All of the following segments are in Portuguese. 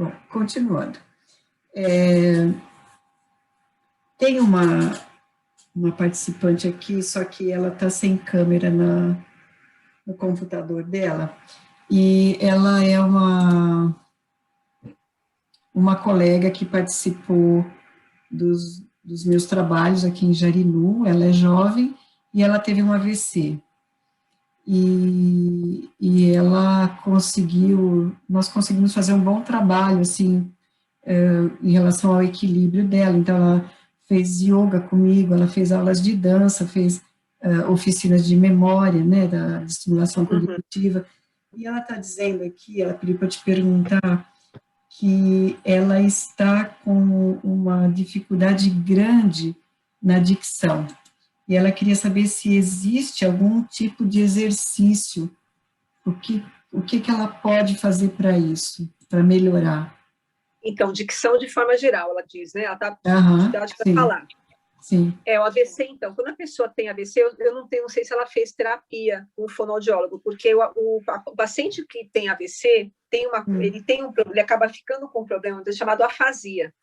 Bom, continuando. Tem uma participante aqui, só que ela está sem câmera no computador dela, e ela é uma colega que participou dos meus trabalhos aqui em Jarinu. Ela é jovem e ela teve um AVC. E nós conseguimos fazer um bom trabalho, assim, em relação ao equilíbrio dela. Então, ela fez yoga comigo, ela fez aulas de dança, fez oficinas de memória, né, de estimulação cognitiva. E ela está dizendo aqui, ela pediu para te perguntar, que ela está com uma dificuldade grande na dicção. E ela queria saber se existe algum tipo de exercício, o que ela pode fazer para isso, para melhorar. Então, dicção de forma geral, ela diz, né? Ela está com dificuldade para falar. Sim. O AVC, então, quando a pessoa tem AVC, eu não sei se ela fez terapia com o fonoaudiólogo, porque o paciente que tem AVC, ele acaba ficando com um problema chamado afasia.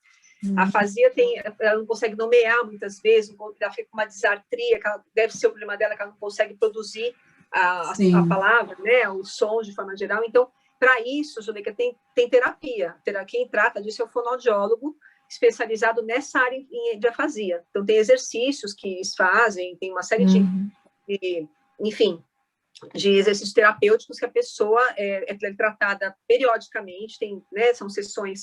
A afasia ela não consegue nomear muitas vezes, ela fica com uma disartria, que deve ser o problema dela, que ela não consegue produzir a palavra, né, os sons de forma geral. Então, para isso, Juleika, tem terapia. Quem trata disso é o fonoaudiólogo, especializado nessa área de afasia. Então, tem exercícios que eles fazem, tem uma série enfim, de exercícios terapêuticos que a pessoa é tratada periodicamente, né, são sessões,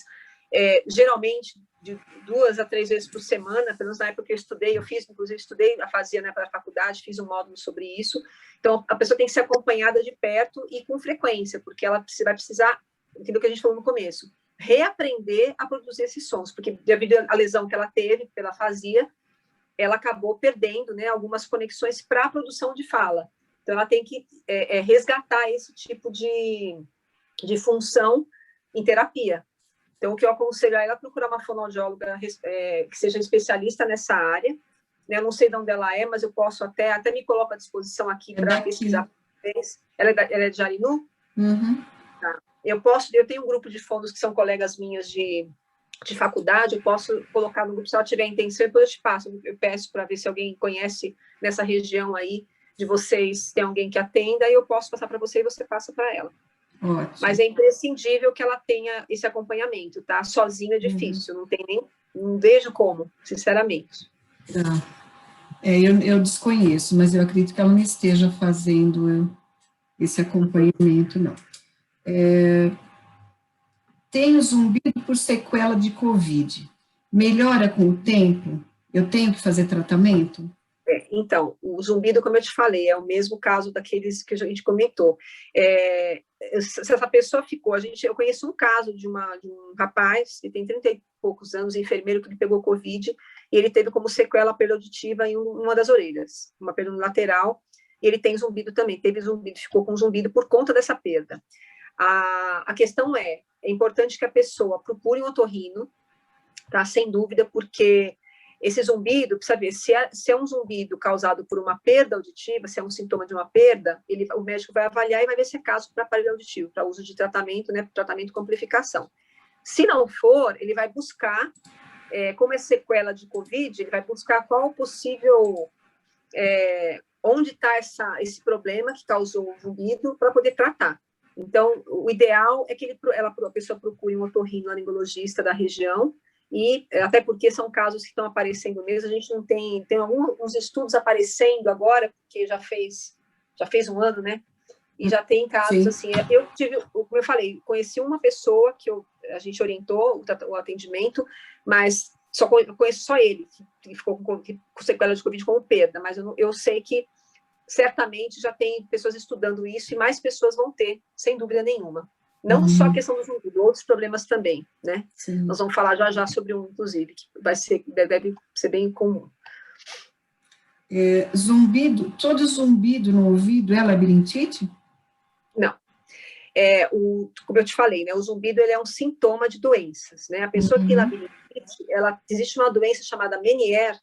geralmente, de 2 a 3 vezes por semana, pelo menos na época que eu estudei, estudei afasia na faculdade, fiz um módulo sobre isso. Então, a pessoa tem que ser acompanhada de perto e com frequência, porque ela vai precisar, entendeu o que a gente falou no começo, reaprender a produzir esses sons, porque devido à lesão que ela teve pela afasia, ela acabou perdendo, né, algumas conexões para a produção de fala. Então, ela tem que resgatar esse tipo de função em terapia. Então, o que eu aconselho é ela procurar uma fonoaudióloga que seja especialista nessa área. Né? Eu não sei de onde ela é, mas eu posso até me coloco à disposição aqui para pesquisar. Ela é de Jarinu? Tá. Eu tenho um grupo de fonos que são colegas minhas de faculdade, eu posso colocar no grupo, se ela tiver intenção, depois eu te passo, eu peço para ver se alguém conhece nessa região aí de vocês, tem alguém que atenda, e eu posso passar para você e você passa para ela. Ótimo. Mas é imprescindível que ela tenha esse acompanhamento, tá? Sozinha é difícil, não vejo como, sinceramente. Tá. Eu desconheço, mas eu acredito que ela não esteja fazendo esse acompanhamento, não. Tenho zumbido por sequela de Covid. Melhora com o tempo? Eu tenho que fazer tratamento? Então, o zumbido, como eu te falei, é o mesmo caso daqueles que a gente comentou. Se essa pessoa ficou... Eu conheço um caso de um rapaz, que tem 30 e poucos anos, enfermeiro, que ele pegou Covid, e ele teve como sequela a perda auditiva em uma das orelhas, uma perda lateral, e ele tem zumbido também, ficou com zumbido por conta dessa perda. A questão é importante que a pessoa procure um otorrino, tá? Sem dúvida, porque esse zumbido, precisa ver, se é um zumbido causado por uma perda auditiva, se é um sintoma de uma perda, o médico vai avaliar e vai ver se é caso para aparelho auditivo, para uso de tratamento, né, tratamento com amplificação. Se não for, ele vai buscar, como é sequela de Covid, ele vai buscar qual o possível, onde está esse problema que causou o zumbido, para poder tratar. Então, o ideal é que a pessoa procure um otorrinolaringologista da região, e até porque são casos que estão aparecendo mesmo, a gente não tem alguns estudos aparecendo agora, porque já fez 1 ano, né? E já tem casos assim. Como eu falei, conheci uma pessoa que a gente orientou o atendimento, mas eu conheço só ele, que ficou com sequela de Covid como perda, mas eu sei que certamente já tem pessoas estudando isso e mais pessoas vão ter, sem dúvida nenhuma. Não só a questão do zumbido, outros problemas também, né? Sim. Nós vamos falar já sobre um, inclusive, que deve ser bem comum. Todo zumbido no ouvido é labirintite? Não. Como eu te falei, né, o zumbido ele é um sintoma de doenças, né? A pessoa que tem labirintite, existe uma doença chamada Meniere,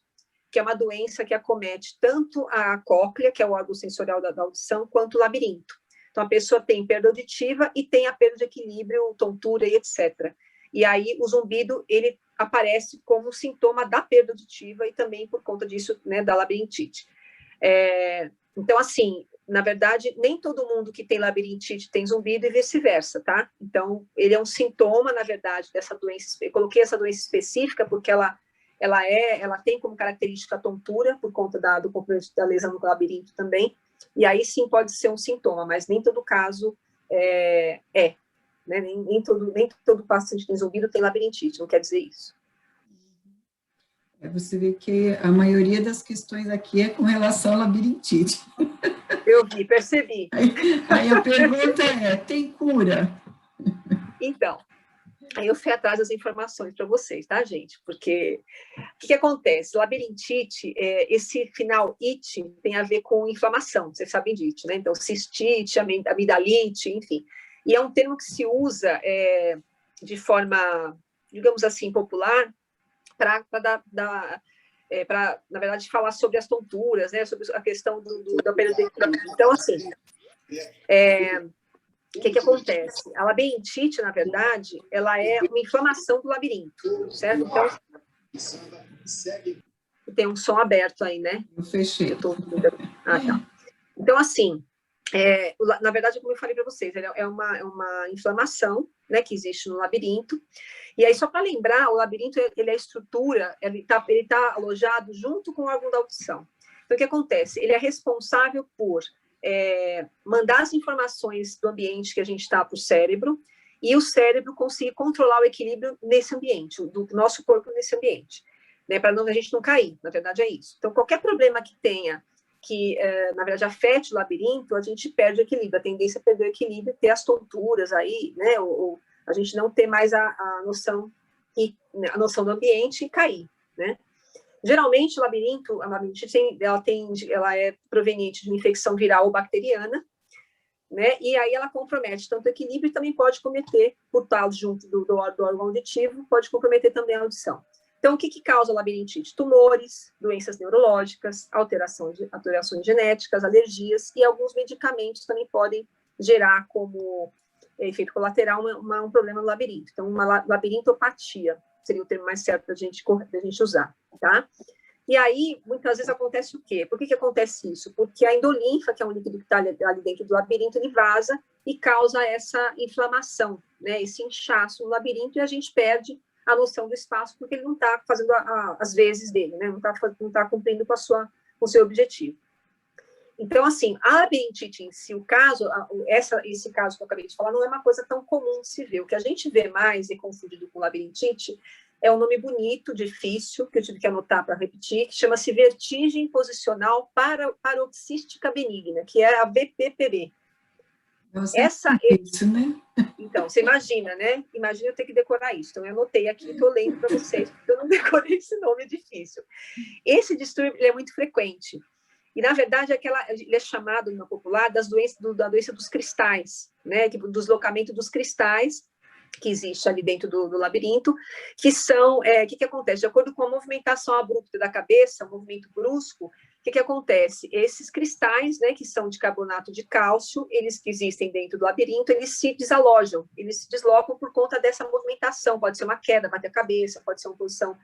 que é uma doença que acomete tanto a cóclea, que é o órgão sensorial da audição, quanto o labirinto. Então, a pessoa tem perda auditiva e tem a perda de equilíbrio, tontura e etc. e aí o zumbido, ele aparece como sintoma da perda auditiva e também por conta disso, né, da labirintite. Então, assim, na verdade, nem todo mundo que tem labirintite tem zumbido e vice-versa, tá? Então, ele é um sintoma, na verdade, dessa doença. Eu coloquei essa doença específica porque ela tem como característica a tontura, por conta do componente da lesão no labirinto também, e aí sim pode ser um sintoma, mas nem todo caso né? Nem todo paciente que tem zumbido tem labirintite, não quer dizer isso. Você vê que a maioria das questões aqui é com relação à labirintite. Eu vi, percebi. Aí a pergunta tem cura? Então, aí eu fui atrás das informações para vocês, tá, gente? Porque o que acontece? Labirintite, esse final it tem a ver com inflamação, vocês sabem de it, né? Então, cistite, amidalite, enfim. E é um termo que se usa de forma, digamos assim, popular, para na verdade, falar sobre as tonturas, né? Sobre a questão da perda de equilíbrio. Então, assim, o que acontece? A labirintite, na verdade, ela é uma inflamação do labirinto, certo? Então, tem um som aberto aí, né? Eu fechei. Tá. Então, assim, na verdade, como eu falei para vocês, é uma inflamação, né, que existe no labirinto. E aí, só para lembrar, o labirinto, ele é a estrutura, ele tá alojado junto com o órgão da audição. Então, o que acontece? Ele é responsável por mandar as informações do ambiente que a gente está para o cérebro, e o cérebro conseguir controlar o equilíbrio nesse ambiente, do nosso corpo nesse ambiente, né, para a gente não cair, na verdade é isso. Então, qualquer problema que tenha, que, na verdade, afete o labirinto, a gente perde o equilíbrio, a tendência é perder o equilíbrio, ter as tonturas aí, né, ou a gente não ter mais a noção do ambiente e cair, né. Geralmente, a labirintite, ela é proveniente de uma infecção viral ou bacteriana, né? E aí ela compromete tanto o equilíbrio e também pode cometer, por estar junto do órgão auditivo, pode comprometer também a audição. Então, o que causa a labirintite? Tumores, doenças neurológicas, alterações genéticas, alergias, e alguns medicamentos também podem gerar como efeito colateral um problema no labirinto. Então, uma labirintopatia seria o termo mais certo da gente usar, tá? E aí, muitas vezes acontece o quê? Por que acontece isso? Porque a endolinfa, que é um líquido que está ali dentro do labirinto, ele vaza e causa essa inflamação, né? Esse inchaço no labirinto, e a gente perde a noção do espaço, porque ele não está fazendo as vezes dele, né? Não tá cumprindo com o seu objetivo. Então, assim, a labirintite em si, esse caso que eu acabei de falar, não é uma coisa tão comum de se ver. O que a gente vê mais e confundido com labirintite é um nome bonito, difícil, que eu tive que anotar para repetir, que chama-se vertigem posicional paroxística benigna, que é a VPPB. Essa é isso, né? Então, você imagina, né? Imagina eu ter que decorar isso. Então, eu anotei aqui, estou lendo para vocês, porque eu não decorei esse nome difícil. Esse distúrbio ele é muito frequente. E, na verdade, ele é chamado, no popular, da doença dos cristais, né? Do deslocamento dos cristais que existe ali dentro do labirinto, que são... O que acontece? De acordo com a movimentação abrupta da cabeça, o movimento brusco, o que acontece? Esses cristais, né, que são de carbonato de cálcio, eles que existem dentro do labirinto, eles se desalojam, eles se deslocam por conta dessa movimentação. Pode ser uma queda, bater a cabeça, pode ser uma posição.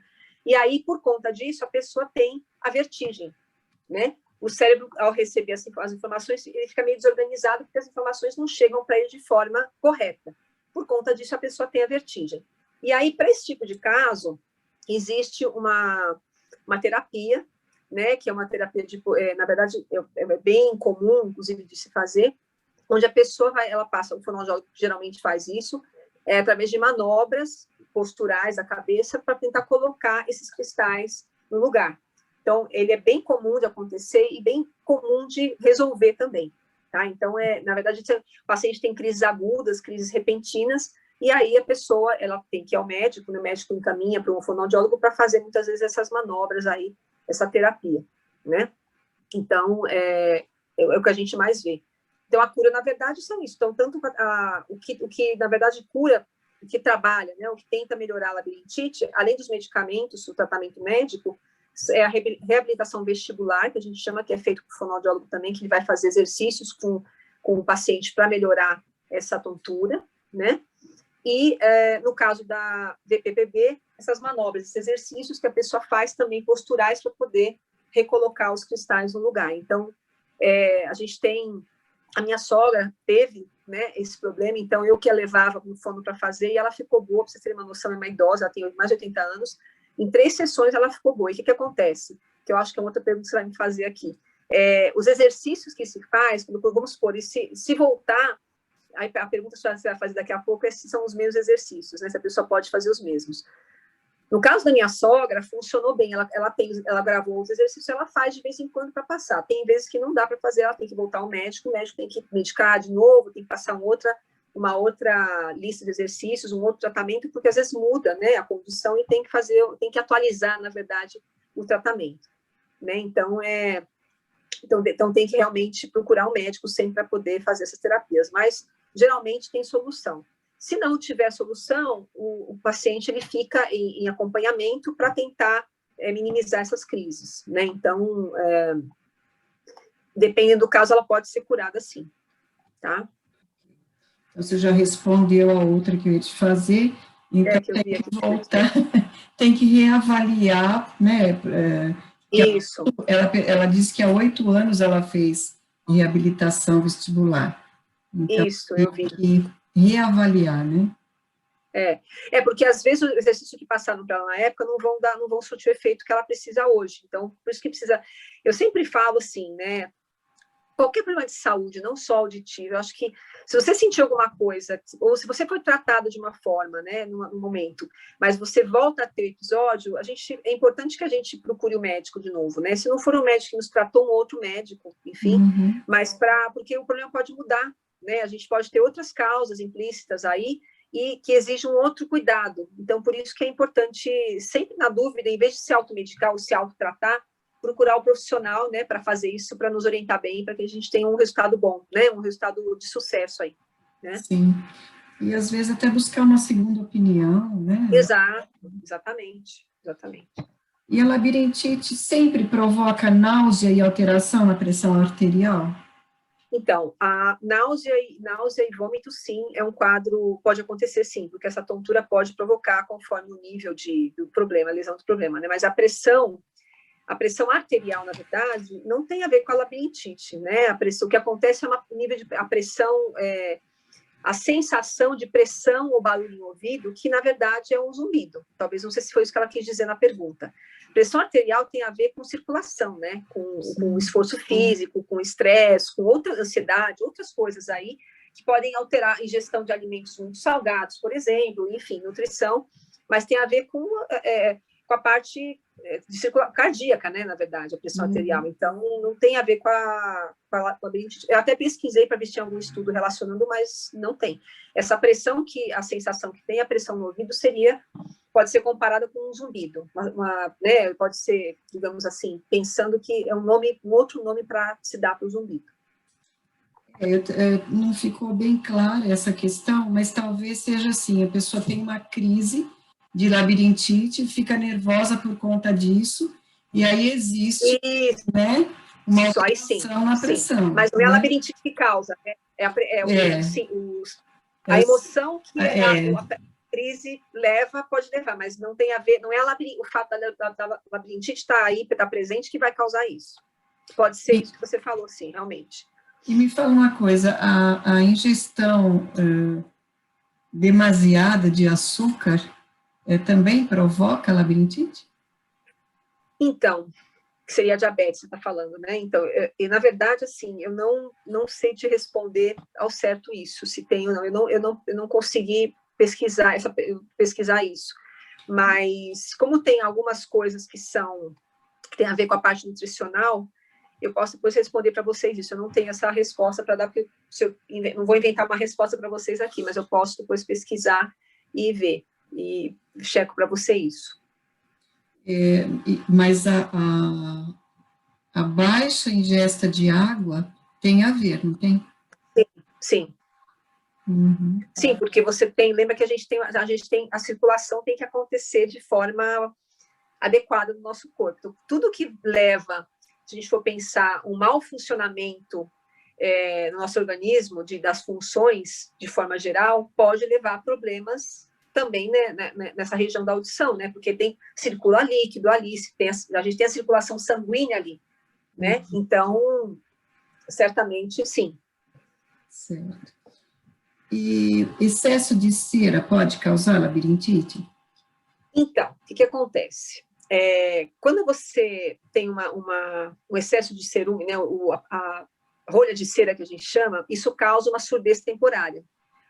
E aí, por conta disso, a pessoa tem a vertigem, né? O cérebro, ao receber as informações, ele fica meio desorganizado, porque as informações não chegam para ele de forma correta. Por conta disso, a pessoa tem a vertigem. E aí, para esse tipo de caso, existe uma terapia, né, que é uma terapia, na verdade, é bem comum, inclusive, de se fazer, onde a pessoa ela passa, o fonoaudiólogo geralmente faz isso, através de manobras posturais da cabeça, para tentar colocar esses cristais no lugar. Então, ele é bem comum de acontecer e bem comum de resolver também, tá? Então, na verdade, o paciente tem crises agudas, crises repentinas, e aí a pessoa, ela tem que ir ao médico, né? O médico encaminha para um fonoaudiólogo para fazer, muitas vezes, essas manobras aí, essa terapia, né? Então, é o que a gente mais vê. Então, a cura, na verdade, são isso. Então, tanto o que, na verdade, cura, o que trabalha, né? O que tenta melhorar a labirintite, além dos medicamentos, o tratamento médico, é a reabilitação vestibular, que a gente chama, que é feito por fonoaudiólogo também, que ele vai fazer exercícios com o paciente para melhorar essa tontura, né? E, no caso da DPPB, essas manobras, esses exercícios que a pessoa faz também posturais para poder recolocar os cristais no lugar. Então, a gente tem... A minha sogra teve, né, esse problema, então eu que a levava no fono para fazer, e ela ficou boa, para vocês terem uma noção, é uma idosa, ela tem mais de 80 anos, em 3 sessões ela ficou boa. E o que acontece? Que eu acho que é outra pergunta que você vai me fazer aqui. Os exercícios que se faz, vamos supor, e se voltar, aí a pergunta que você vai fazer daqui a pouco é se são os mesmos exercícios, né, se a pessoa pode fazer os mesmos. No caso da minha sogra, funcionou bem, ela gravou os exercícios, ela faz de vez em quando para passar. Tem vezes que não dá para fazer, ela tem que voltar ao médico, o médico tem que medicar de novo, tem que passar uma outra lista de exercícios, um outro tratamento, porque às vezes muda, né, a condição e tem que atualizar, na verdade, o tratamento, né? Então, tem que realmente procurar um médico sempre para poder fazer essas terapias, mas geralmente tem solução. Se não tiver solução, o paciente ele fica em acompanhamento para tentar minimizar essas crises, né? Então, dependendo do caso, ela pode ser curada sim, tá? Você já respondeu a outra que eu ia te fazer, então que eu vi aqui, tem que reavaliar, né? Isso. Ela disse que há 8 anos ela fez reabilitação vestibular. Então, isso, eu vi. Tem que reavaliar, né? Porque às vezes o exercício que passaram para ela na época não vão surtir o efeito que ela precisa hoje. Então, por isso que precisa. Eu sempre falo assim, né? Qualquer problema de saúde, não só auditivo, eu acho que se você sentir alguma coisa, ou se você foi tratado de uma forma, né, no momento, mas você volta a ter episódio, é importante que a gente procure o médico de novo, né? Se não for o médico que nos tratou, um outro médico, enfim, mas porque o problema pode mudar, né? A gente pode ter outras causas implícitas aí e que exigem um outro cuidado. Então, por isso que é importante, sempre na dúvida, em vez de se automedicar ou se autotratar, procurar o profissional, né, para fazer isso, para nos orientar bem, para que a gente tenha um resultado bom, né, um resultado de sucesso aí, né? Sim. E às vezes até buscar uma segunda opinião, né? Exatamente. E a labirintite sempre provoca náusea e alteração na pressão arterial? Então, a náusea e vômito, sim, é um quadro, pode acontecer sim, porque essa tontura pode provocar conforme o nível do problema, a lesão do problema, né? Mas a pressão arterial, na verdade, não tem a ver com a labirintite, né? O que acontece é a pressão, a sensação de pressão ou barulho no ouvido, que na verdade é um zumbido. Talvez, não sei se foi isso que ela quis dizer na pergunta. Pressão arterial tem a ver com circulação, né? Com esforço físico, com estresse, com outra ansiedade, outras coisas aí que podem alterar a ingestão de alimentos muito salgados, por exemplo, enfim, nutrição, mas tem a ver com a parte de circulação cardíaca, né, na verdade, a pressão arterial. Então, não tem a ver com a labirintite. Eu até pesquisei para ver se tinha algum estudo relacionando, mas não tem. Essa pressão a sensação que tem, a pressão no ouvido, pode ser comparada com um zumbido. Né, pode ser, digamos assim, pensando que é um outro nome para se dar para o zumbido. Não ficou bem clara essa questão, mas talvez seja assim, a pessoa tem uma crise de labirintite, fica nervosa por conta disso, e aí existe, né, uma alteração na pressão. Mas não é a labirintite que causa, né? A emoção que a crise pode levar, mas não tem a ver, não é o fato da labirintite estar aí, estar presente, que vai causar isso. Pode ser isso que você falou, sim, realmente. E me fala uma coisa, a ingestão demasiada de açúcar também provoca labirintite? Então, seria a diabetes, você está falando, né? Então, na verdade, assim, eu não sei te responder ao certo isso, se tem ou não. Eu não consegui pesquisar isso. Mas, como tem algumas coisas que tem a ver com a parte nutricional, eu posso depois responder para vocês isso. Eu não tenho essa resposta para dar, porque não vou inventar uma resposta para vocês aqui, mas eu posso depois pesquisar e ver, e checo para você isso. Mas a baixa ingesta de água tem a ver, não tem? Sim. Sim, porque lembra que a gente tem a circulação tem que acontecer de forma adequada no nosso corpo. Então, tudo que leva, se a gente for pensar, um mau funcionamento no nosso organismo, das funções, de forma geral, pode levar a problemas também, né, nessa região da audição, né? Porque circula líquido ali, a gente tem a circulação sanguínea ali, né? Então, certamente, sim. Certo. E excesso de cera pode causar labirintite? Então, o que acontece? Quando você tem um excesso de cerume, né, a rolha de cera que a gente chama, isso causa uma surdez temporária.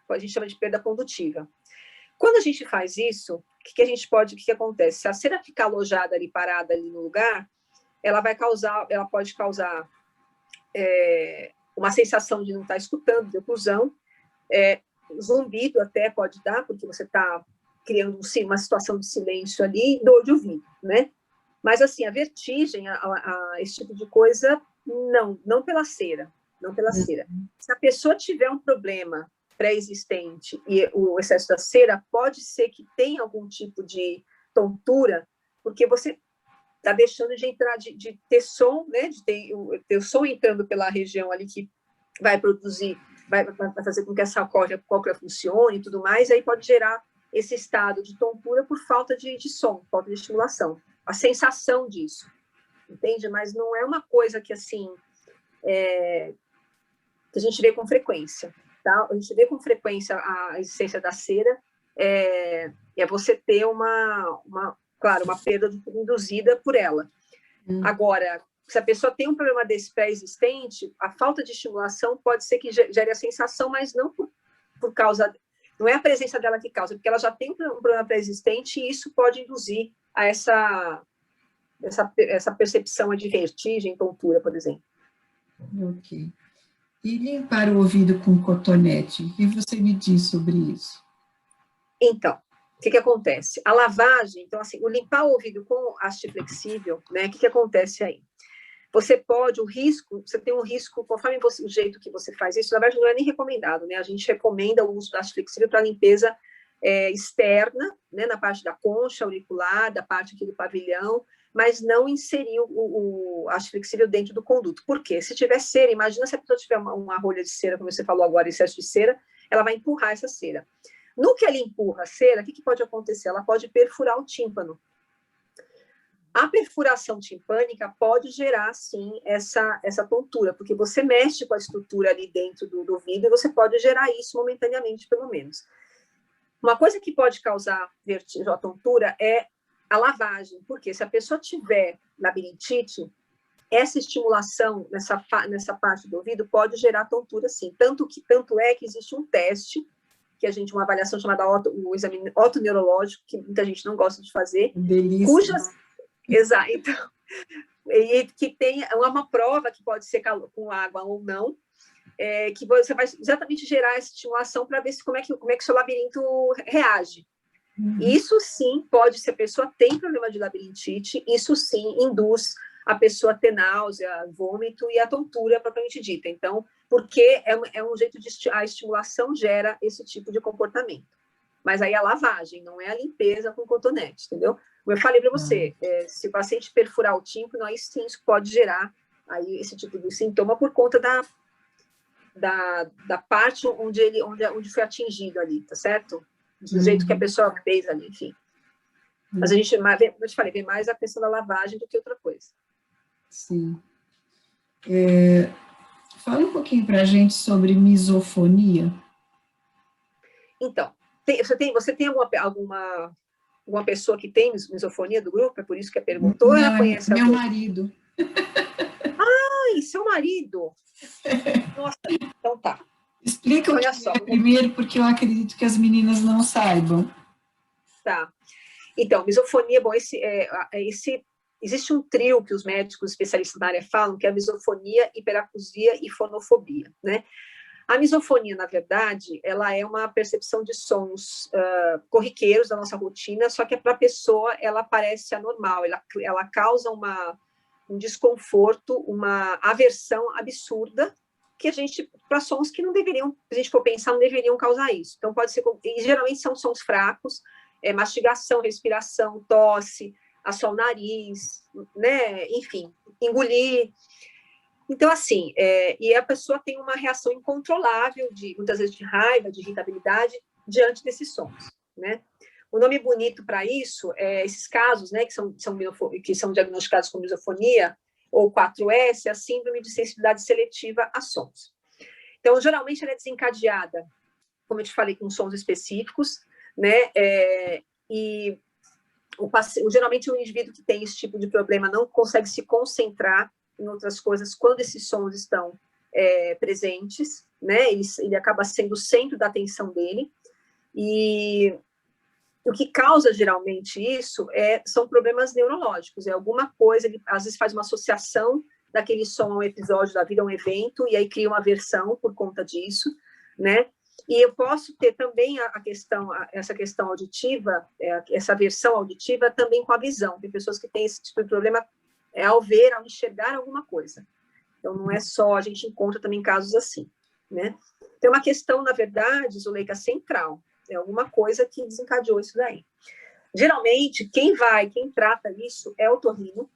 A gente chama de perda condutiva. Quando a gente faz isso, o que acontece? Se a cera ficar alojada ali, parada ali no lugar, ela pode causar uma sensação de não estar escutando, de oclusão, zumbido até pode dar, porque você está criando uma situação de silêncio ali, e dor de ouvido, né? Mas, assim, a vertigem, esse tipo de coisa, não pela cera, não pela cera. Se a pessoa tiver um problema pré-existente e o excesso da cera, pode ser que tenha algum tipo de tontura, porque você está deixando de entrar, de ter som, né? De ter o som entrando pela região ali que vai produzir, vai fazer com que essa cóclea funcione e tudo mais, e aí pode gerar esse estado de tontura por falta de som, falta de estimulação. A sensação disso, entende? Mas não é uma coisa que, assim, que a gente vê com frequência, tá? A gente vê com frequência a existência da cera, é você ter claro, uma perda induzida por ela. Agora, se a pessoa tem um problema desse pré-existente, a falta de estimulação pode ser que gere a sensação, mas não por causa... Não é a presença dela que causa, porque ela já tem um problema pré-existente e isso pode induzir a essa percepção de vertigem, tontura, por exemplo. Ok. E limpar o ouvido com cotonete? O que você me diz sobre isso? Então, o que acontece? A lavagem, então, assim, o limpar o ouvido com haste flexível, né? O que acontece aí? Você tem um risco, conforme o jeito que você faz isso, na verdade não é nem recomendado, né? A gente recomenda o uso da haste flexível para limpeza externa, né? Na parte da concha auricular, da parte aqui do pavilhão, mas não inserir a haste flexível dentro do conduto. Por quê? Se tiver cera, imagina se a pessoa tiver uma rolha de cera, como você falou agora, excesso de cera, ela vai empurrar essa cera. No que ela empurra a cera, o que pode acontecer? Ela pode perfurar o tímpano. A perfuração timpânica pode gerar, sim, essa tontura, porque você mexe com a estrutura ali dentro do ouvido e você pode gerar isso momentaneamente, pelo menos. Uma coisa que pode causar vertigem ou tontura é a lavagem, porque se a pessoa tiver labirintite, essa estimulação nessa parte do ouvido pode gerar tontura, sim. Tanto é que existe um teste, uma avaliação chamada o exame otoneurológico, que muita gente não gosta de fazer, Delícia. Exato. Então, e que tem uma prova que pode ser com água ou não, que você vai exatamente gerar essa estimulação para ver como é que o seu labirinto reage. Isso sim pode, se a pessoa tem problema de labirintite, isso sim induz a pessoa a ter náusea, vômito e a tontura propriamente dita. Então, porque é um jeito a estimulação gera esse tipo de comportamento. Mas aí a lavagem, não é a limpeza com cotonete, entendeu? Como eu falei para você, se o paciente perfurar o tímpano, aí sim isso pode gerar aí esse tipo de sintoma por conta da parte onde foi atingido ali, tá certo? Do jeito que a pessoa fez ali, enfim. Mas a gente, como eu te falei, vê mais a questão da lavagem do que outra coisa. Sim. Fala um pouquinho para a gente sobre misofonia. Então, você tem alguma pessoa que tem misofonia do grupo? É por isso que perguntou? Não, ela conhece meu marido. Ai, seu marido? Nossa, então tá. Explica Olha o que só. primeiro, porque eu acredito que as meninas não saibam. Tá. Então, misofonia, bom, existe um trio que os médicos especialistas na área falam, que é a misofonia, hiperacusia e fonofobia, né? A misofonia, na verdade, ela é uma percepção de sons corriqueiros da nossa rotina, só que para a pessoa ela parece anormal, ela causa um desconforto, uma aversão absurda, para sons que não deveriam, se a gente for pensar, não deveriam causar isso. Então, pode ser, e geralmente são sons fracos, mastigação, respiração, tosse, assar o nariz, né? Enfim, engolir. Então, assim, e a pessoa tem uma reação incontrolável, muitas vezes de raiva, de irritabilidade, diante desses sons, né? O nome bonito para isso é esses casos, né, que são diagnosticados com misofonia, ou 4S, a síndrome de sensibilidade seletiva a sons. Então, geralmente, ela é desencadeada, como eu te falei, com sons específicos, né? E geralmente o indivíduo que tem esse tipo de problema não consegue se concentrar em outras coisas quando esses sons estão presentes, né? Ele acaba sendo o centro da atenção dele. E o que causa geralmente isso são problemas neurológicos, alguma coisa, ele às vezes faz uma associação daquele som a um episódio da vida, a um evento, e aí cria uma aversão por conta disso, né? E eu posso ter também essa questão auditiva, essa aversão auditiva também com a visão. Tem pessoas que têm esse tipo de problema ao ver, ao enxergar alguma coisa. Então, não é só, a gente encontra também casos assim, né? Tem uma questão, na verdade, Zuleika, central. É alguma coisa que desencadeou isso daí. Geralmente, quem trata isso é o otorrino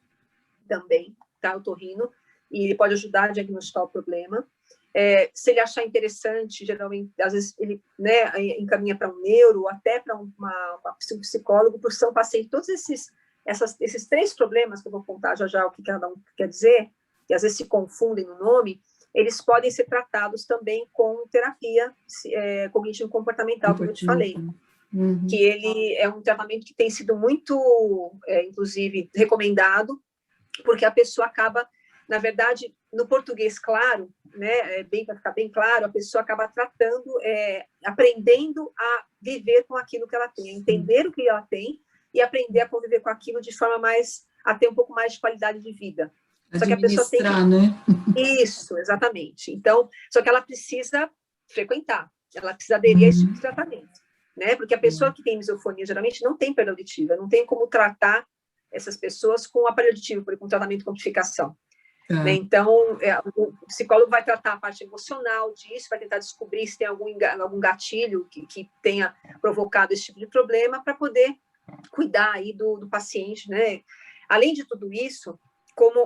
também, tá? O otorrino, e ele pode ajudar a diagnosticar o problema. Se ele achar interessante, geralmente, às vezes ele, né, encaminha para um neuro, ou até para um psicólogo, porque são pacientes, todos esses 3 problemas que eu vou contar já o que cada um quer dizer, que às vezes se confundem no nome, eles podem ser tratados também com terapia cognitivo-comportamental, como eu te falei. Uhum. Que ele é um tratamento que tem sido muito, inclusive, recomendado, porque a pessoa acaba, na verdade, no português claro, né, para ficar bem claro, a pessoa acaba tratando, aprendendo a viver com aquilo que ela tem, a entender o que ela tem e aprender a conviver com aquilo de forma a ter um pouco mais de qualidade de vida. Só que a pessoa tem que... né? Isso, exatamente. Então, só que ela precisa frequentar, ela precisa aderir a esse tipo de tratamento, né? Porque a pessoa que tem misofonia geralmente não tem perda auditiva, não tem como tratar essas pessoas com aparelho auditivo, com tratamento com amplificação. Né? Então, o psicólogo vai tratar a parte emocional disso, vai tentar descobrir se tem algum gatilho que tenha provocado esse tipo de problema para poder cuidar aí do paciente, né? Além de tudo isso, como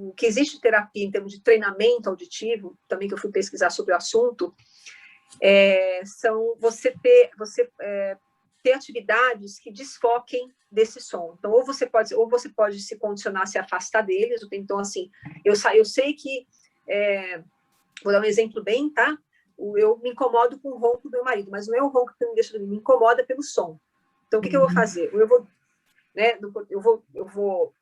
o que existe terapia em termos de treinamento auditivo, também que eu fui pesquisar sobre o assunto, são você ter atividades que desfoquem desse som. Então, ou você pode se condicionar a se afastar deles. Então, assim, eu sei que, vou dar um exemplo bem, tá? Eu me incomodo com o ronco do meu marido, mas não é o ronco que me deixa dormir, me incomoda pelo som. Então, o que eu vou fazer? Eu vou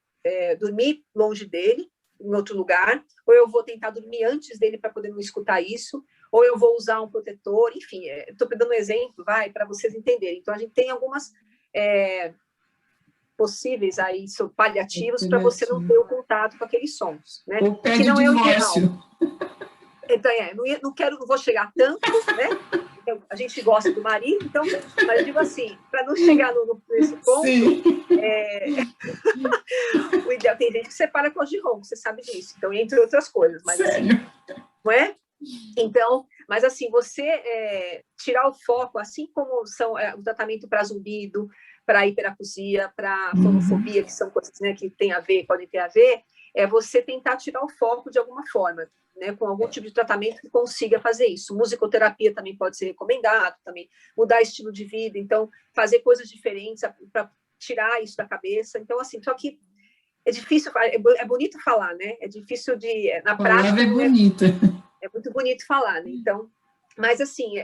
dormir longe dele, em outro lugar, ou eu vou tentar dormir antes dele para poder não escutar isso, ou eu vou usar um protetor, enfim, estou dando um exemplo, para vocês entenderem. Então, a gente tem algumas possíveis aí, paliativos para você não ter o contato com aqueles sons, né? Ou pede que não divórcio. É o ideal. Então, não vou chegar tanto, né? A gente gosta do marido, então, mas eu digo assim, para não chegar nesse ponto, o ideal, tem gente que separa com de ronco, você sabe disso, então, entre outras coisas, mas assim, não é? Então, mas assim, você tirar o foco, assim como são o tratamento para zumbido, para hiperacusia, para fonofobia, que são coisas, né, que podem ter a ver, você tentar tirar o foco de alguma forma, né, com algum tipo de tratamento que consiga fazer isso. Musicoterapia também pode ser recomendado, também mudar estilo de vida, então fazer coisas diferentes para tirar isso da cabeça. Então, assim, só que é difícil, é bonito falar, né? É difícil na prática. É bonita. É muito bonito falar, né? Então, mas assim,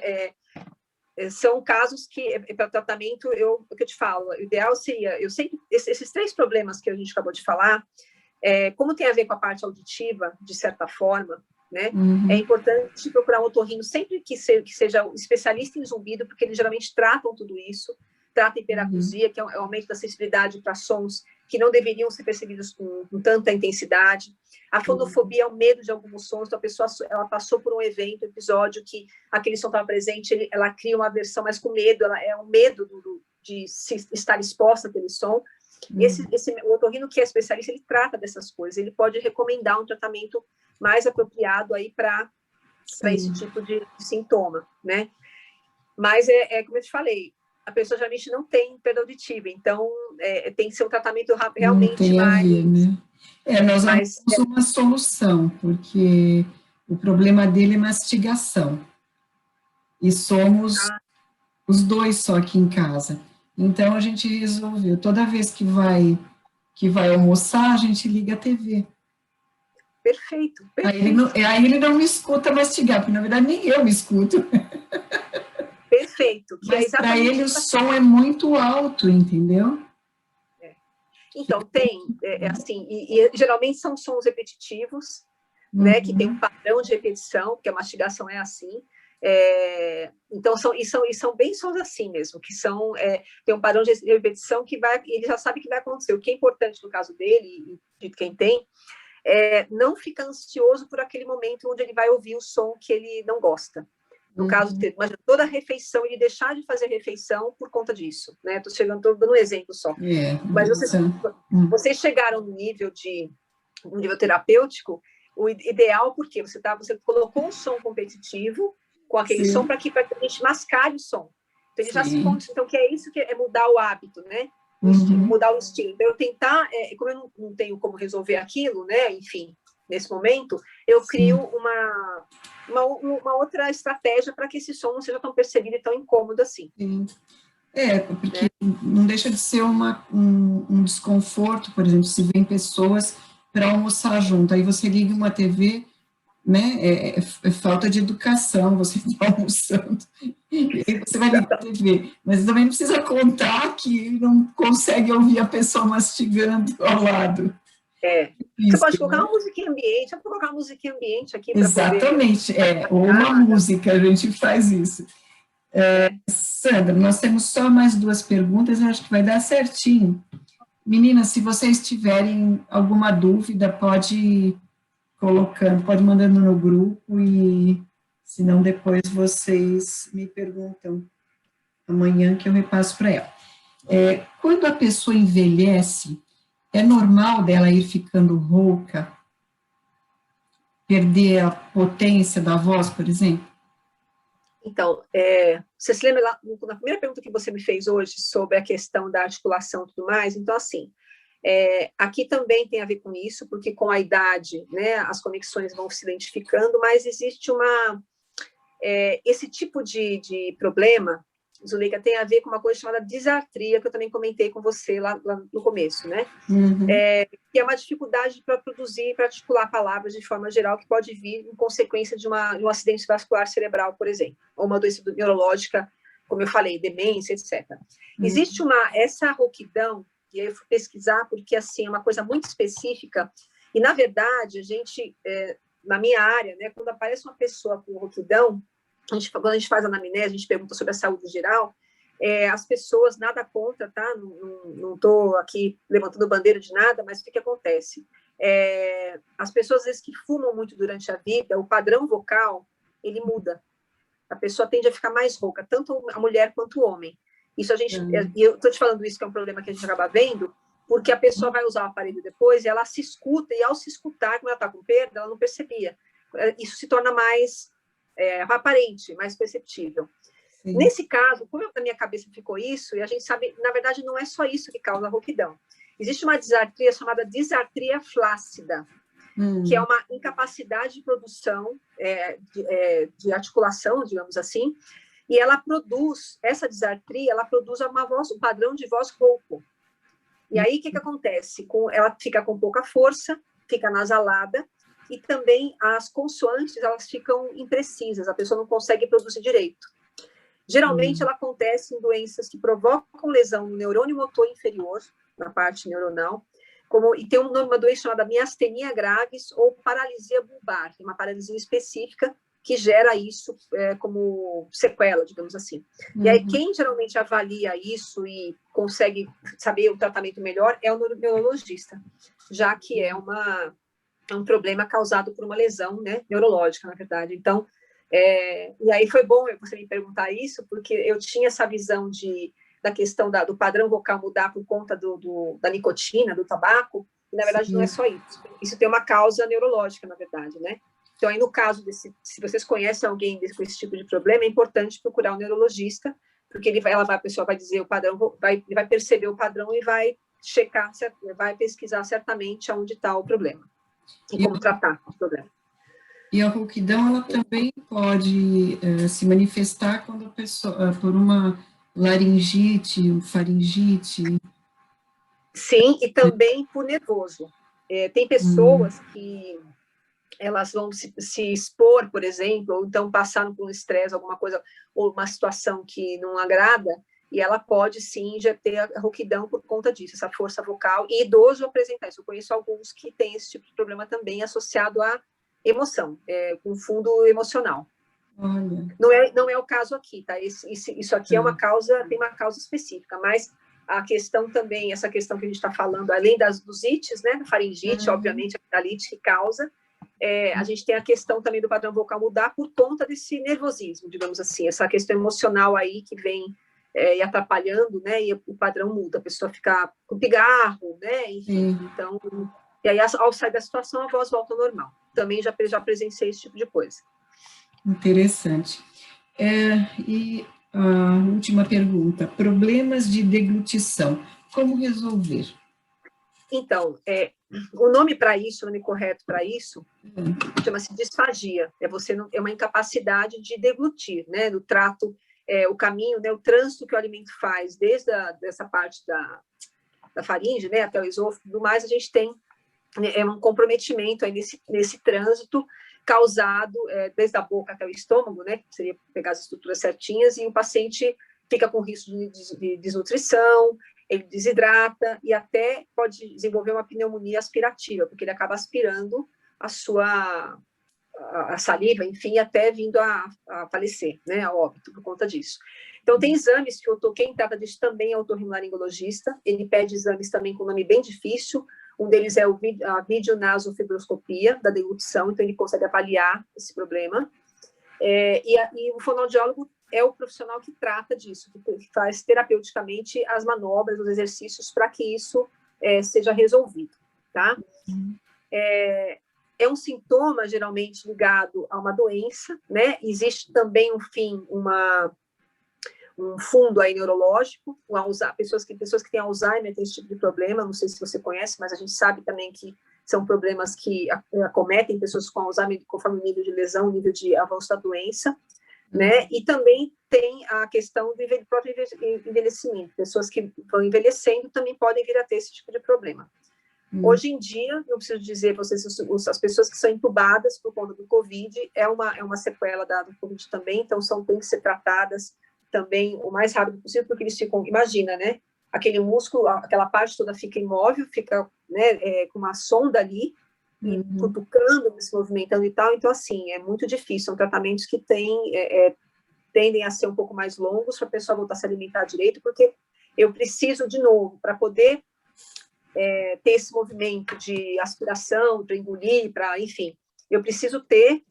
são casos que, para tratamento, o que eu te falo, o ideal seria, eu sei que esses 3 problemas que a gente acabou de falar, como tem a ver com a parte auditiva, de certa forma, né? É importante procurar um otorrino sempre que seja especialista em zumbido, porque eles geralmente tratam tudo isso, tratam hiperacusia, que é o aumento da sensibilidade para sons que não deveriam ser percebidos com tanta intensidade. A fonofobia é o medo de alguns sons, então a pessoa ela passou por um episódio que aquele som estava presente, ela cria uma aversão, mas com medo, é um medo de estar exposta àquele som. O otorrino que é especialista, ele trata dessas coisas, ele pode recomendar um tratamento mais apropriado aí para esse tipo de sintoma, né? Mas como eu te falei, a pessoa geralmente não tem perda auditiva, então tem que ser um tratamento Não realmente tem a mais... ver, né? Nós mais arrumamos uma solução, porque o problema dele é mastigação, e somos os dois só aqui em casa. Então, a gente resolveu, toda vez que vai almoçar, a gente liga a TV. Perfeito, Aí ele não me escuta mastigar, porque, na verdade, nem eu me escuto. Perfeito. Que Mas para ele o som é muito alto, entendeu? Então, assim, e geralmente são sons repetitivos, né, que tem um padrão de repetição, porque a mastigação é assim. Então, são bem sons assim mesmo, que tem um padrão de repetição que ele já sabe que vai acontecer. O que é importante no caso dele, e de quem tem, não fica ansioso por aquele momento onde ele vai ouvir o som que ele não gosta. No caso, imagina, toda a refeição, ele deixar de fazer refeição por conta disso, né? Estou dando um exemplo só. Mas vocês chegaram no nível terapêutico, o ideal, porque você colocou um som competitivo com aquele som para que a gente mascare o som. Então, ele já se condicionou. Então, que é isso que é mudar o hábito, né? Mudar o estilo. Então, eu tentar, como eu não tenho como resolver aquilo, né? Enfim, nesse momento, eu crio uma outra estratégia para que esse som não seja tão percebido e tão incômodo assim. Sim. Porque não deixa de ser um desconforto, por exemplo, se vem pessoas para almoçar junto, aí você liga uma TV, né, é falta de educação, você está almoçando, e aí você vai ligar a TV, mas também não precisa contar que não consegue ouvir a pessoa mastigando ao lado. Você pode colocar uma musiquinha ambiente, eu vou colocar uma musiquinha ambiente aqui para poder... Exatamente, ou uma música, a gente faz isso. Sandra, nós temos só mais 2 perguntas, eu acho que vai dar certinho. Meninas, se vocês tiverem alguma dúvida, pode mandando no grupo, e se não, depois vocês me perguntam amanhã que eu repasso para ela. Quando a pessoa envelhece, é normal dela ir ficando rouca, perder a potência da voz, por exemplo? Então, você se lembra lá, na primeira pergunta que você me fez hoje sobre a questão da articulação e tudo mais? Então, assim, aqui também tem a ver com isso, porque com a idade, né, as conexões vão se identificando, mas existe esse tipo de problema, Zuleika, tem a ver com uma coisa chamada disartria, que eu também comentei com você lá no começo, né? Que é uma dificuldade para produzir, para articular palavras de forma geral, que pode vir em consequência de um acidente vascular cerebral, por exemplo, ou uma doença neurológica, como eu falei, demência, etc. Existe essa rouquidão, e aí eu fui pesquisar, porque assim, é uma coisa muito específica, e na verdade, a gente, na minha área, né, quando aparece uma pessoa com rouquidão, quando a gente faz anamnese, a gente pergunta sobre a saúde geral, as pessoas, nada contra, tá? Não estou aqui levantando bandeira de nada, mas o que acontece? As pessoas, às vezes, que fumam muito durante a vida, o padrão vocal, ele muda. A pessoa tende a ficar mais rouca, tanto a mulher quanto o homem. Isso e eu estou te falando isso, que é um problema que a gente acaba vendo, porque a pessoa vai usar o aparelho depois, e ela se escuta, e ao se escutar, como ela está com perda, ela não percebia. Isso se torna mais aparente, mais perceptível. Sim. Nesse caso, como na minha cabeça ficou isso, e a gente sabe, na verdade, não é só isso que causa a rouquidão. Existe uma disartria chamada disartria flácida, que é uma incapacidade de produção de articulação, digamos assim, e essa disartria, ela produz um padrão de voz rouco. E aí, o que acontece? Ela fica com pouca força, fica nasalada, e também as consoantes, elas ficam imprecisas, a pessoa não consegue produzir direito. Geralmente, ela acontece em doenças que provocam lesão no neurônio motor inferior, na parte neuronal, e tem uma doença chamada miastenia graves ou paralisia bulbar, uma paralisia específica que gera isso como sequela, digamos assim. E aí, quem geralmente avalia isso e consegue saber o tratamento melhor é o neurologista, já que é um problema causado por uma lesão, né, neurológica, na verdade. Então, e aí foi bom você me perguntar isso, porque eu tinha essa visão da questão do padrão vocal mudar por conta da nicotina, do tabaco, e na verdade não é só isso. Isso tem uma causa neurológica, na verdade, né? Então, aí no caso se vocês conhecem alguém com esse tipo de problema, é importante procurar um neurologista porque a pessoa vai dizer o padrão, ele vai perceber o padrão e vai checar, vai pesquisar certamente onde está o problema e como tratar o problema. E a rouquidão, ela também pode se manifestar quando a pessoa, por uma laringite, faringite. Sim, e também por nervoso. Tem pessoas que elas vão se expor, por exemplo, ou então passaram por um estresse, alguma coisa, ou uma situação que não agrada, e ela pode, sim, já ter a rouquidão por conta disso, essa força vocal, e idoso apresentar isso. Eu conheço alguns que têm esse tipo de problema também associado à emoção, com fundo emocional. Olha. Não é o caso aqui, tá? Isso aqui é uma causa, tem uma causa específica, mas a questão também, essa questão que a gente está falando, além dos ites, né, da faringite, obviamente, a amidalite que causa, a gente tem a questão também do padrão vocal mudar por conta desse nervosismo, digamos assim, essa questão emocional aí que vem e atrapalhando, né, e o padrão muda, a pessoa fica com pigarro, né, enfim, então, e aí ao sair da situação a voz volta ao normal. Também já presenciei esse tipo de coisa. Interessante. E a última pergunta, problemas de deglutição, como resolver? Então, o nome para isso, o nome correto para isso, chama-se disfagia. É uma incapacidade de deglutir, né, do trato, o caminho, né, o trânsito que o alimento faz, desde dessa parte da faringe, né, até o esôfago, tudo mais, a gente tem um comprometimento aí nesse trânsito causado desde a boca até o estômago, né, que seria pegar as estruturas certinhas, e o paciente fica com risco de desnutrição, ele desidrata e até pode desenvolver uma pneumonia aspirativa, porque ele acaba aspirando a saliva, enfim, até vindo a falecer, né, a óbito por conta disso. Então, tem exames que quem trata disso também é o otorrinolaringologista, ele pede exames também com nome bem difícil, um deles é a videonasofibroscopia da deglutição, então ele consegue avaliar esse problema, e o fonoaudiólogo é o profissional que trata disso, que faz terapeuticamente as manobras, os exercícios para que isso seja resolvido, tá? É um sintoma geralmente ligado a uma doença, né? Existe também um fundo aí neurológico, pessoas que têm Alzheimer têm esse tipo de problema, não sei se você conhece, mas a gente sabe também que são problemas que acometem pessoas com Alzheimer conforme o nível de lesão, o nível de avanço da doença, né? E também tem a questão do próprio envelhecimento. Pessoas que vão envelhecendo também podem vir a ter esse tipo de problema. Hoje em dia, eu preciso dizer para vocês, as pessoas que são entubadas por conta do Covid, é uma sequela do Covid também, então tem que ser tratadas também o mais rápido possível, porque eles ficam, imagina, né? Aquele músculo, aquela parte toda fica imóvel, fica, né, com uma sonda ali, e cutucando, se movimentando e tal, então, assim, é muito difícil, são tratamentos que tendem a ser um pouco mais longos para a pessoa voltar a se alimentar direito, porque eu preciso, de novo, para poder ter esse movimento de aspiração, para engolir, enfim, eu preciso ter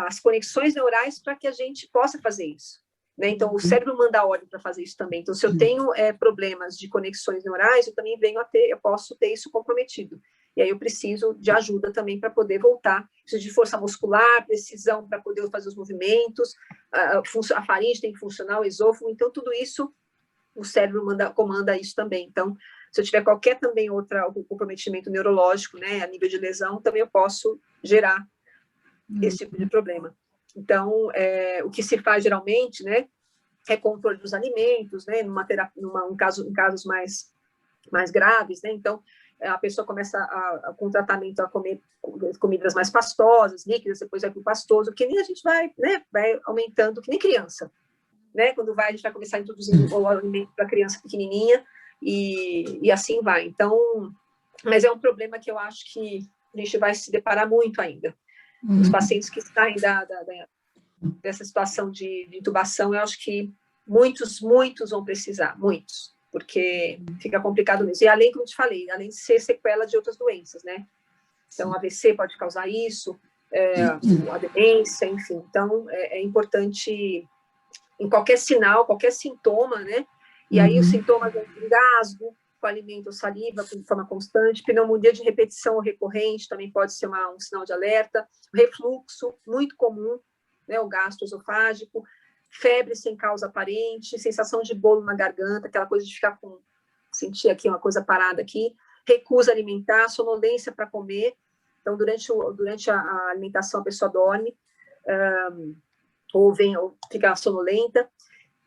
as conexões neurais para que a gente possa fazer isso, né? Então, o cérebro manda ordem para fazer isso também. Então, se eu tenho problemas de conexões neurais, eu posso ter isso comprometido. E aí eu preciso de ajuda também para poder voltar. Preciso de força muscular, precisão para poder fazer os movimentos, a faringe tem que funcionar, o esôfago, então tudo isso, o cérebro comanda isso também. Então, se eu tiver qualquer também algum comprometimento neurológico, né, a nível de lesão, também eu posso gerar esse tipo de problema. Então, o que se faz geralmente, né, é controle dos alimentos, né, em casos mais graves, né, então a pessoa começa com o tratamento a comer comidas mais pastosas, líquidas, depois vai para o pastoso, que nem a gente vai aumentando, que nem criança, né, quando a gente vai começar a introduzir o alimento para a criança pequenininha, e assim vai. Então, mas é um problema que eu acho que a gente vai se deparar muito ainda. Os pacientes que saem dessa situação de intubação, eu acho que muitos vão precisar, muitos, porque fica complicado mesmo. E além, como eu te falei, além de ser sequela de outras doenças, né? Então, a AVC pode causar isso, a demência, enfim. Então, é importante, em qualquer sinal, qualquer sintoma, né? E aí os sintomas é engasgo com alimento ou saliva de forma constante, pneumonia de repetição ou recorrente também pode ser um sinal de alerta, refluxo, muito comum, né, o gastroesofágico, febre sem causa aparente, sensação de bolo na garganta, aquela coisa de ficar com, sentir aqui uma coisa parada aqui, recusa alimentar, sonolência para comer, então durante a alimentação a pessoa dorme, ou fica sonolenta,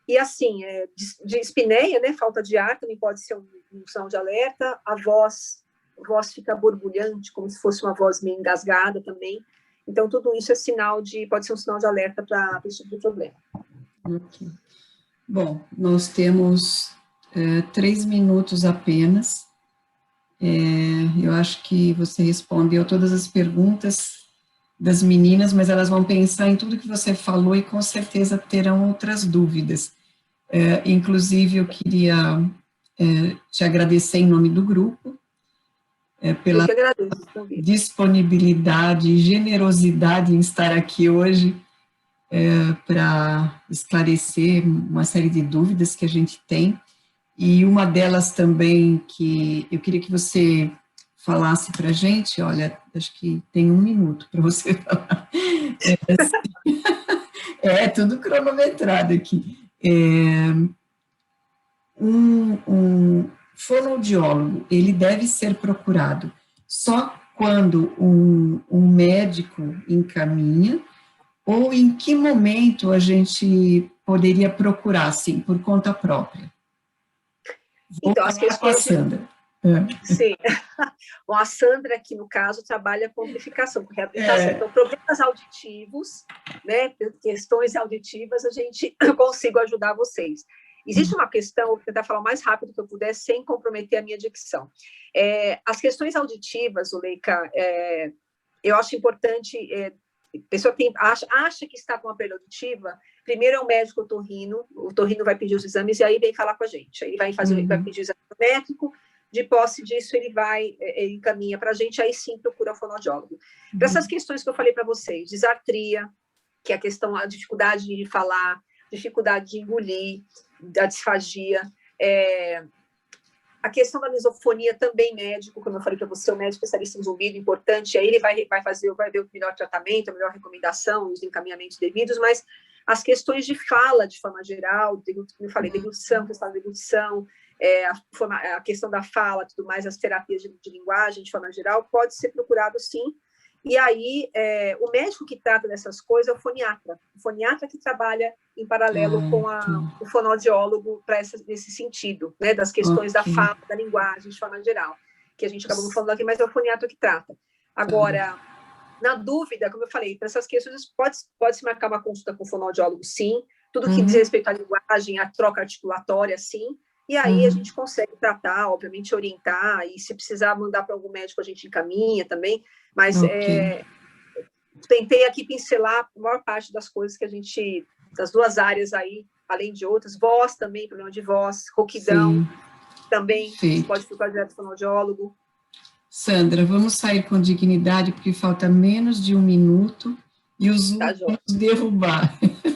e assim, de espineia, né, falta de ar, também pode ser um sinal de alerta, a voz fica borbulhante, como se fosse uma voz meio engasgada também, então tudo isso pode ser um sinal de alerta para esse tipo de problema. Okay. Bom, nós temos 3 minutos apenas, eu acho que você respondeu todas as perguntas das meninas, mas elas vão pensar em tudo que você falou e com certeza terão outras dúvidas. Inclusive, eu queria te agradecer em nome do grupo, pela disponibilidade e generosidade em estar aqui hoje para esclarecer uma série de dúvidas que a gente tem, e uma delas também que eu queria que você falasse para a gente, olha, acho que tem 1 minuto para você falar. Tudo cronometrado aqui. Um fonoaudiólogo, ele deve ser procurado só quando um médico encaminha, ou em que momento a gente poderia procurar, assim, por conta própria? Então, as questões... a Sandra. Sim. Bom, a Sandra aqui, no caso, trabalha com amplificação, com reabilitação. Então, problemas auditivos, né, questões auditivas, eu consigo ajudar vocês. Existe uma questão, vou tentar falar o mais rápido que eu puder, sem comprometer a minha dicção. As questões auditivas, Zuleika, eu acho importante, a pessoa acha que está com uma perda auditiva, primeiro é o médico o otorrino vai pedir os exames e aí vem falar com a gente. Aí vai pedir o exame médico, de posse disso ele encaminha para a gente, aí sim procura o fonoaudiólogo. Para essas questões que eu falei para vocês, disartria, que é a dificuldade de falar, dificuldade de engolir, da disfagia, a questão da misofonia também médico, como eu falei para você, o médico especialista em zumbido, importante, aí ele vai ver o melhor tratamento, a melhor recomendação, os encaminhamentos devidos, mas as questões de fala, de forma geral, como eu falei, deglutição, questão da deglutição, a questão da fala, tudo mais, as terapias de linguagem, de forma geral, pode ser procurado sim. E aí, o médico que trata dessas coisas é o foniatra que trabalha em paralelo com o fonoaudiólogo nesse sentido, né, das questões da fala, da linguagem, de forma geral, que a gente acabou não falando aqui, mas é o foniatra que trata. Agora, na dúvida, como eu falei, para essas questões, pode-se marcar uma consulta com o fonoaudiólogo, sim, tudo que diz respeito à linguagem, à troca articulatória, sim, e aí a gente consegue tratar, obviamente, orientar, e se precisar mandar para algum médico, a gente encaminha também, mas tentei aqui pincelar a maior parte das coisas que a gente, das duas áreas aí, além de outras, voz também, problema de voz, rouquidão, também, pode procurar direto fonoaudiólogo. Sandra, vamos sair com dignidade, porque falta menos de 1 minuto, e os últimos derrubar.